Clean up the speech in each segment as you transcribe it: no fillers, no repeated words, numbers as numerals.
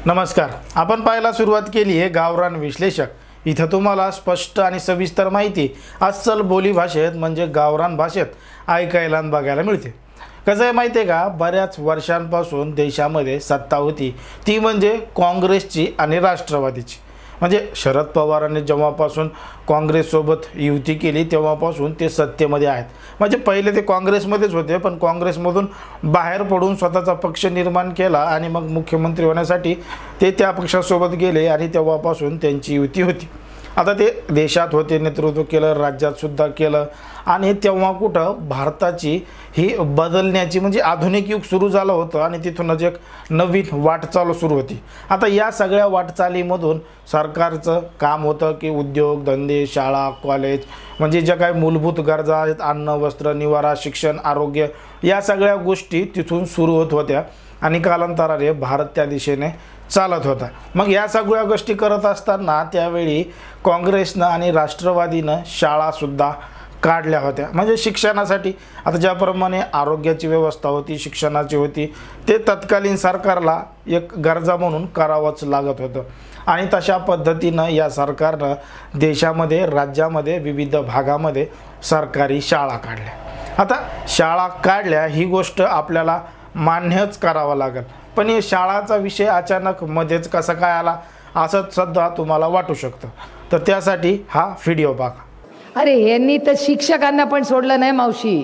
नमस्कार. आपण पाहायला सुरुवात केली आहे गावरान विश्लेषक. इथं तुम्हाला स्पष्ट आणि सविस्तर माहिती अस्सल बोली भाषेत म्हणजे गावरान भाषेत ऐकायला आणि बघायला मिळते. कसं आहे माहिती आहे का, बऱ्याच वर्षांपासून देशामध्ये सत्ता होती ती म्हणजे काँग्रेसची आणि राष्ट्रवादीची. म्हणजे शरद पवारांनी जेव्हापासून काँग्रेससोबत युती केली तेव्हापासून ते सत्तेमध्ये आहेत. म्हणजे पहिले ते काँग्रेसमध्येच होते, पण काँग्रेसमधून बाहेर पडून स्वतःचा पक्ष निर्माण केला आणि मग मुख्यमंत्री होण्यासाठी ते त्या पक्षासोबत गेले आणि तेव्हापासून त्यांची युती होती. आता ते देशात होते, नेतृत्व केलं, राज्यातसुद्धा केलं आणि तेव्हा कुठं भारताची ही बदलण्याची म्हणजे आधुनिक युग सुरू झालं होतं आणि तिथूनच एक नवीन वाटचाल सुरू होती. आता या सगळ्या वाटचालीमधून सरकारचं काम होतं की उद्योग धंदे, शाळा, कॉलेज म्हणजे ज्या काही मूलभूत गरजा आहेत, अन्न, वस्त्र, निवारा, शिक्षण, आरोग्य, या सगळ्या गोष्टी तिथून सुरू होत होत्या आणि कालांतराने भारत त्या दिशेने चालत होता. मग या सगळ्या गोष्टी करत असताना त्यावेळी काँग्रेसनं आणि राष्ट्रवादीनं शाळासुद्धा काढल्या होत्या म्हणजे शिक्षणासाठी. आता ज्याप्रमाणे आरोग्याची व्यवस्था होती, शिक्षणाची होती, ते तत्कालीन सरकारला एक गरजा म्हणून करावंच लागत होतं आणि तशा पद्धतीनं या सरकारनं देशामध्ये, राज्यामध्ये, विविध भागामध्ये सरकारी शाळा काढल्या. आता शाळा काढल्या ही गोष्ट आपल्याला मान्यच करावं लागेल, पण हे शाळाचा विषय अचानक मध्येच कसा काय आला असं सुद्धा तुम्हाला वाटू शकतं. तर त्यासाठी हा व्हिडिओ बघा. अरे यांनी तर शिक्षकांना पण सोडलं नाही मावशी.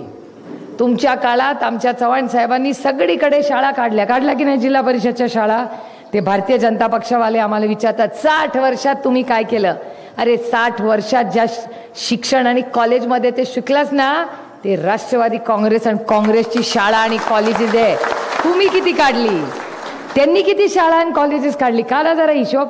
तुमच्या काळात आमच्या चव्हाण साहेबांनी सगळीकडे शाळा काढल्या की नाही, जिल्हा परिषदच्या शाळा. ते भारतीय जनता पक्षावाले आम्हाला विचारतात 60 वर्षात तुम्ही काय केलं. अरे 60 वर्षात ज्या शिक्षण आणि कॉलेजमध्ये ते शिकलाच ना, ते राष्ट्रवादी काँग्रेस आणि काँग्रेसची शाळा आणि कॉलेजेस आहे. तुम्ही किती काढली, त्यांनी किती शाळा आणि कॉलेजेस काढली, काढा जरा हिशोब.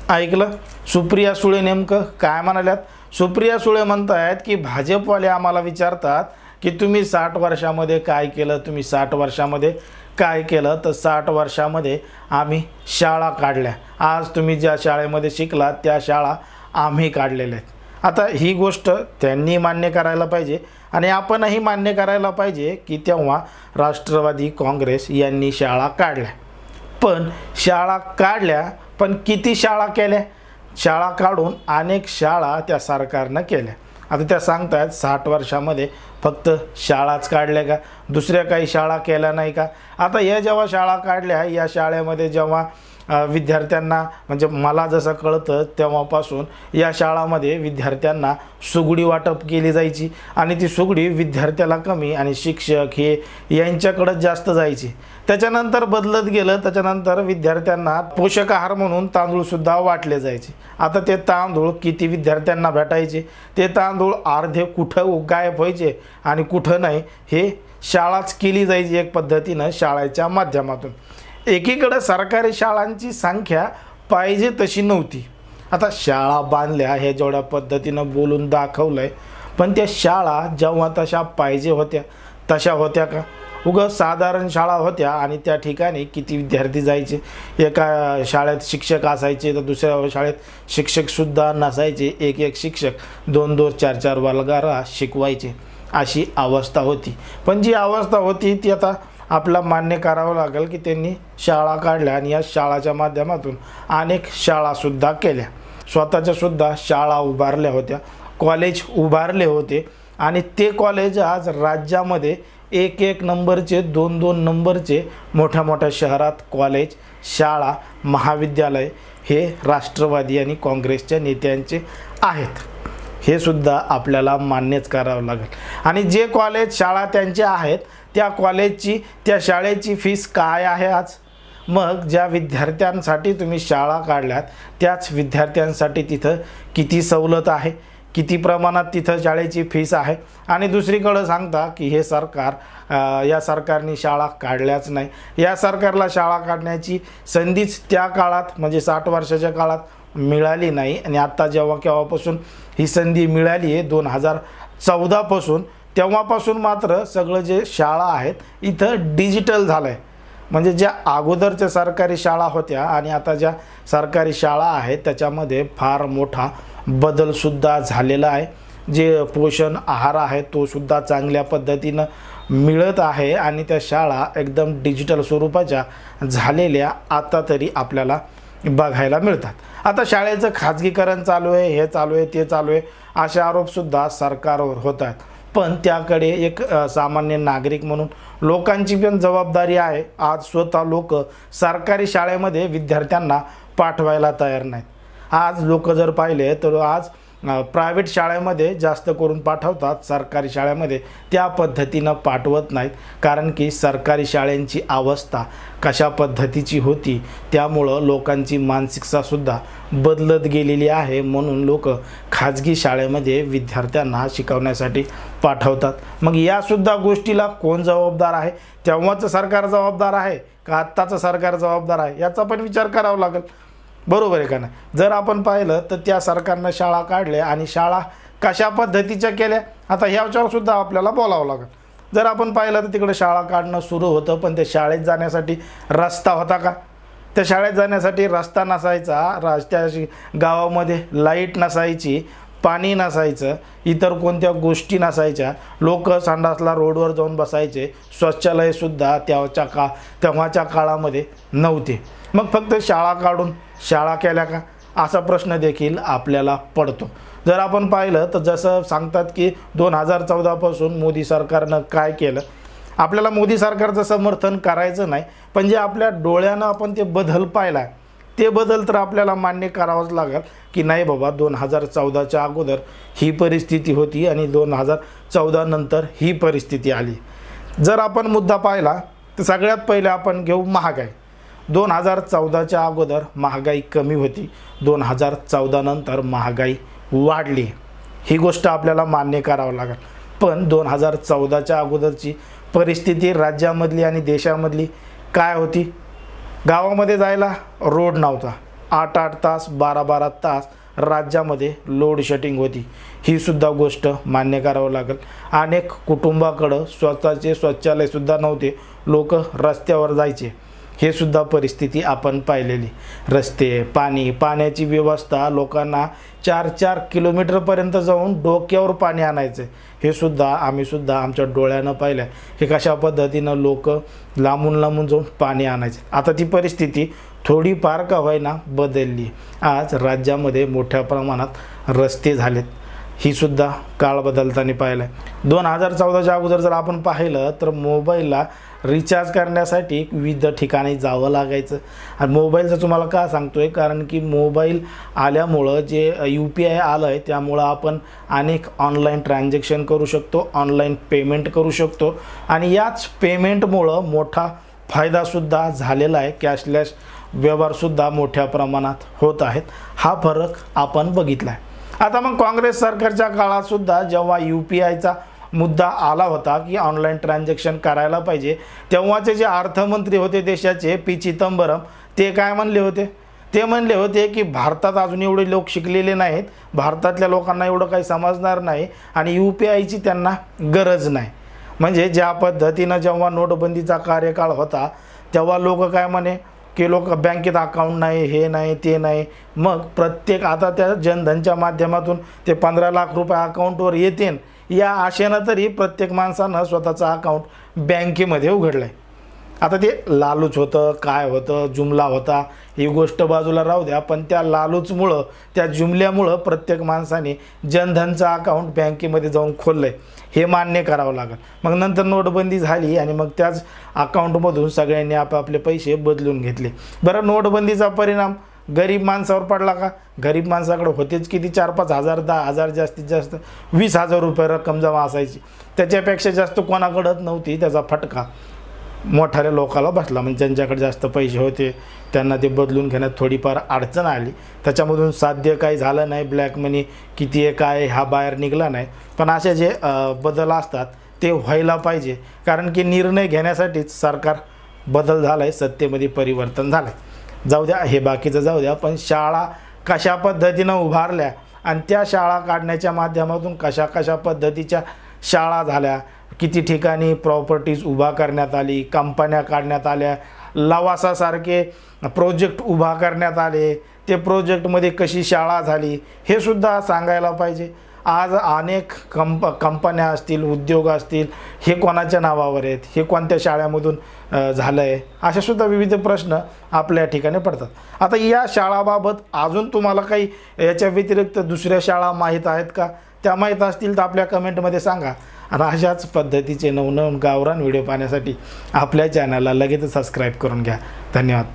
ऐकलं सुप्रिया सुळे नेमकं काय म्हणाल्यात. सुप्रिया सुळे म्हणतायत की भाजपवाले आम्हाला विचारतात की तुम्ही 60 वर्षामध्ये काय केलं, तुम्ही 60 वर्षामध्ये काय केलं. तर 60 वर्षामध्ये आम्ही शाळा काढल्या. आज तुम्ही ज्या शाळेमध्ये शिकलात त्या शाळा आम्ही काढलेल्या आहेत. आता ही गोष्ट त्यांनी मान्य करायला पाहिजे आणि आपणही मान्य करायला पाहिजे की तेव्हा राष्ट्रवादी काँग्रेस यांनी शाळा काढल्या. पण शाळा काढल्या, पण किती शाळा केल्या. शाळा काढून अनेक शाळा त्या सरकारनं केल्या. आता त्या सांगतायत 60 वर्षामध्ये फक्त शाळाच काढल्या का, दुसऱ्या काही शाळा केल्या नाही का. आता या जेव्हा शाळा काढल्या, या शाळेमध्ये जेव्हा विद्यार्थ्यांना म्हणजे मला जसं कळतं तेव्हापासून या शाळामध्ये विद्यार्थ्यांना सुगडी वाटप केली जायची आणि ती सुगडी विद्यार्थ्याला कमी आणि शिक्षक हे यांच्याकडं जास्त जायची. त्याच्यानंतर बदलत गेलं, त्याच्यानंतर विद्यार्थ्यांना पोषक आहार म्हणून तांदूळसुद्धा वाटले जायचे. आता ते तांदूळ किती विद्यार्थ्यांना भेटायचे, ते तांदूळ अर्धे कुठं गायब व्हायचे आणि कुठं नाही, हे शाळाच केली जायची एक पद्धतीनं शाळेच्या माध्यमातून. एकीकडे सरकारी शाळांची संख्या पाहिजे तशी नव्हती. आता शाळा बांधल्या हे जेवढ्या पद्धतीनं बोलून दाखवलं आहे, पण त्या शाळा जेव्हा तशा पाहिजे होत्या तशा होत्या का. उगाच साधारण शाळा होत्या आणि त्या ठिकाणी किती विद्यार्थी जायचे. एका शाळेत शिक्षक असायचे तर दुसऱ्या शाळेत शिक्षकसुद्धा नसायचे. एक शिक्षक 2-2, 4-4 वर्गाला शिकवायचे, अशी अवस्था होती. पण जी अवस्था होती ती आता आपला मान्य करावं लागेल की त्यांनी शाळा काढल्या आणि या शाळाच्या माध्यमातून अनेक शाळासुद्धा केल्या. स्वतःच्यासुद्धा शाळा उभारल्या होत्या, कॉलेज उभारले होते आणि ते कॉलेज आज राज्यामध्ये 1-1 नंबरचे, 2-2 नंबरचे मोठ्या मोठ्या शहरात कॉलेज, शाळा, महाविद्यालय हे राष्ट्रवादी आणि काँग्रेसच्या नेत्यांचे आहेत. हे सुद्धा आपल्याला मान्यच करावं लागेल. आणि जे कॉलेज, शाळा त्यांचे आहेत त्या कॉलेजची, त्या शाळेची फीस काय आहे आज. मग ज्या विद्यार्थ्यांसाठी तुम्ही शाळा काढल्यात त्याच विद्यार्थ्यांसाठी तिथं किती सवलत आहे, किती प्रमाणात तिथं शाळेची फीस आहे. आणि दुसरीकडं सांगता की हे सरकार, या सरकारने शाळा काढल्याच नाही. या सरकारला शाळा काढण्याची संधीच त्या काळात म्हणजे 60 वर्षाच्या काळात मिळाली नाही. आणि आत्ता केव्हापासून ही संधी मिळाली आहे 2014 पासून, तेव्हापासून मात्र सगळं जे शाळा आहेत इथं डिजिटल झालं आहे. म्हणजे ज्या अगोदरच्या सरकारी शाळा होत्या आणि आता ज्या सरकारी शाळा आहेत त्याच्यामध्ये फार मोठा बदलसुद्धा झालेला आहे. जे पोषण आहार आहे तो सुद्धा चांगल्या पद्धतीनं मिळत आहे आणि त्या शाळा एकदम डिजिटल स्वरूपाच्या झालेल्या आता तरी आपल्याला बघायला मिळतात। आता शाळेचं खाजगीकरण चालू आहे, हे चालू आहे, ते चालू आहे, असे आरोपसुद्धा सरकारवर होत आहेत। पण त्याकडे एक सामान्य नागरिक म्हणून लोकांची पण जबाबदारी आहे। आज स्वतः लोक सरकारी शाळेमध्ये विद्यार्थ्यांना पाठवायला तयार नाहीत। आज लोक जर पाहिले तर आज प्रायव्हेट शाळेमध्ये जास्त करून पाठवतात, सरकारी शाळेमध्ये त्या पद्धतीनं पाठवत नाहीत। कारण की सरकारी शाळांची अवस्था कशा पद्धतीची होती त्यामुळं लोकांची मानसिकतासुद्धा बदलत गेलेली आहे, म्हणून लोक खाजगी शाळेमध्ये विद्यार्थ्यांना शिकवण्यासाठी पाठवतात। मग यासुद्धा गोष्टीला कोण जबाबदार आहे? तेव्हाचं सरकार जबाबदार आहे का आत्ताचं सरकार जबाबदार आहे याचा पण विचार करावा लागेल, बरोबर आहे का नाही? जर आपण पाहिलं तर त्या सरकारनं शाळा काढल्या आणि शाळा कशा पद्धतीच्या केल्या आता ह्याच्यावर सुद्धा आपल्याला बोलावं लागेल। जर आपण पाहिलं तर तिकडे शाळा काढणं सुरू होतं, पण त्या शाळेत जाण्यासाठी रस्ता होता का? त्या शाळेत जाण्यासाठी रस्ता नसायचा, त्या गावामध्ये लाईट नसायची, पाणी नसायचं, इतर कोणत्या गोष्टी नसायच्या, लोक संडासला रोडवर जाऊन बसायचे, शौचालयसुद्धा तेव्हाच्या काळामध्ये नव्हते। मग फक्त शाळा काढून शाळा केल्या का असा प्रश्न देखील आपल्याला पडतो। जर आपण पाहिलं तर जसं सांगतात की 2014 पासून मोदी सरकारनं काय केलं, आपल्याला मोदी सरकारचं समर्थन करायचं नाही, पण जे आपल्या डोळ्यानं आपण ते बदल पाहिला ते बदल तर आपल्याला मान्य करावंच लागेल की नाही बाबा 2014च्या अगोदर ही परिस्थिती होती आणि 2014 नंतर ही परिस्थिती आली। जर आपण मुद्दा पाहिला तर सगळ्यात पहिले आपण घेऊ महागाई। 2014च्या अगोदर महागाई कमी होती, 2014 नंतर महागाई वाढली, ही गोष्ट आपल्याला मान्य करावं लागेल। पण 2014च्या अगोदरची परिस्थिती राज्यामधली आणि देशामधली काय होती? गावामध्ये जायला रोड नव्हता, 8-8 तास 12-12 तास राज्यामध्ये लोड शेडिंग होती, ही सुद्धा गोष्ट मान्य करावं लागेल। अनेक कुटुंबाकडं स्वतःचे शौचालयसुद्धा नव्हते, लोक रस्त्यावर जायचे, हे सुद्धा परिस्थिती आपण पाहिलेली। रस्ते, पाण्याची व्यवस्था, लोकांना 4-4 किलोमीटरपर्यंत जाऊन डोक्यावर पाणी आणायचं, हे सुद्धा आम्ही आमच्या डोळ्यानं पाहिलं हे कशा पद्धतीनं लोक लांबून जाऊन पाणी आणायचे। आता ती परिस्थिती थोडीफार का होईना बदलली। आज राज्यामध्ये मोठ्या प्रमाणात रस्ते झालेत, ही सुद्धा काळ बदलताना पाहिलं आहे। 2014च्या अगोदर जर आपण पाहिलं तर मोबाईलला रिचार्ज करण्यासाठी विविध ठिकाणी जावं लागायचं। आणि मोबाईलचं तुम्हाला का सांगतोय, कारण की मोबाईल आल्यामुळं जे UPI आलं आहे त्यामुळं आपण अनेक ऑनलाईन ट्रान्झॅक्शन करू शकतो, ऑनलाईन पेमेंट करू शकतो आणि याच पेमेंटमुळं मोठा फायदासुद्धा झालेला आहे। कॅशलेस व्यवहारसुद्धा मोठ्या प्रमाणात होत आहेत, हा फरक आपण बघितला आहे। आता मग काँग्रेस सरकारच्या काळातसुद्धा जेव्हा UPIचा मुद्दा आला होता की ऑनलाईन ट्रान्झॅक्शन करायला पाहिजे, तेव्हाचे जे अर्थमंत्री होते देशाचे पी चिदंबरम, ते काय म्हणले होते? ते म्हणले होते की भारतात अजून एवढे लोक शिकलेले नाहीत, भारतातल्या लोकांना एवढं काही समजणार नाही आणि UPIची त्यांना गरज नाही। म्हणजे ज्या पद्धतीनं जेव्हा नोटबंदीचा कार्यकाळ होता तेव्हा लोक काय म्हणे की लोक बँकेत अकाउंट नाही, हे नाही, ते नाही, मग प्रत्येक आता त्या जनधनच्या माध्यमातून ते 15 लाख रुपये अकाउंटवर येतील या आशेनं तरी प्रत्येक माणसानं स्वतःचं अकाउंट बँकेमध्ये उघडलं आहे। आता ते लालूच होतं, काय होतं, जुमला होता, ही गोष्ट बाजूला राहू द्या, पण त्या लालूचमुळं, त्या जुमल्यामुळं प्रत्येक माणसाने जनधनचं अकाउंट बँकेमध्ये जाऊन खोललं आहे, हे मान्य करावं लागेल। मग नंतर नोटबंदी झाली आणि मग त्याच अकाउंटमधून सगळ्यांनी आपापले पैसे बदलून घेतले। बरं, नोटबंदीचा परिणाम गरीब माणसावर पडला का? गरीब माणसाकडे होतेच किती, 4-5 हजार, 10 हजार, जास्तीत जास्त 20,000 रुपये रक्कम जमा असायची, त्याच्यापेक्षा जास्त कोणाकडंच नव्हती। त्याचा फटका मोठ्या लोकाला बसला, म्हणजे ज्यांच्याकडे जास्त पैसे होते त्यांना ते बदलून घेण्यात थोडीफार अडचण आली, त्याच्यामधून साध्य काही झालं नाही, ब्लॅक मनी किती आहे काय हा बाहेर निघाला नाही। पण असे जे बदल असतात ते व्हायला पाहिजे, कारण की निर्णय घेण्यासाठीच सरकार बदल झाला आहे, सत्तेमध्ये परिवर्तन झालं आहे। जाऊ द्या, हे बाकीचं जाऊ द्या, पण शाळा कशा पद्धतीनं उभारल्या आणि त्या शाळा काढण्याच्या माध्यमातून कशा पद्धतीच्या शाळा झाल्या, किती ठिकाणी प्रॉपर्टीज उभा करण्यात आली, कंपन्या काढण्यात आल्या, लवासासारखे प्रोजेक्ट उभा करण्यात आले, ते प्रोजेक्टमध्ये कशी शाळा झाली हे सुद्धा सांगायला पाहिजे। आज अनेक कंपन्या असतील, उद्योग असतील, हे कोणाच्या नावावर आहेत, हे कोणत्या शाळेमधून झालं आहे, अशा सुद्धा विविध प्रश्न आपल्या ठिकाणी पडतात. आता या शाळाबाबत अजून तुम्हाला काही याच्या व्यतिरिक्त दुसऱ्या शाळा माहीत आहेत का? त्या माहीत असतील तर आपल्या कमेंटमध्ये सांगा. आणि अशाच पद्धतीचे नवनवीन गावरान व्हिडिओ पाहण्यासाठी आपल्या चॅनलला लगेच सबस्क्राईब करून घ्या. धन्यवाद.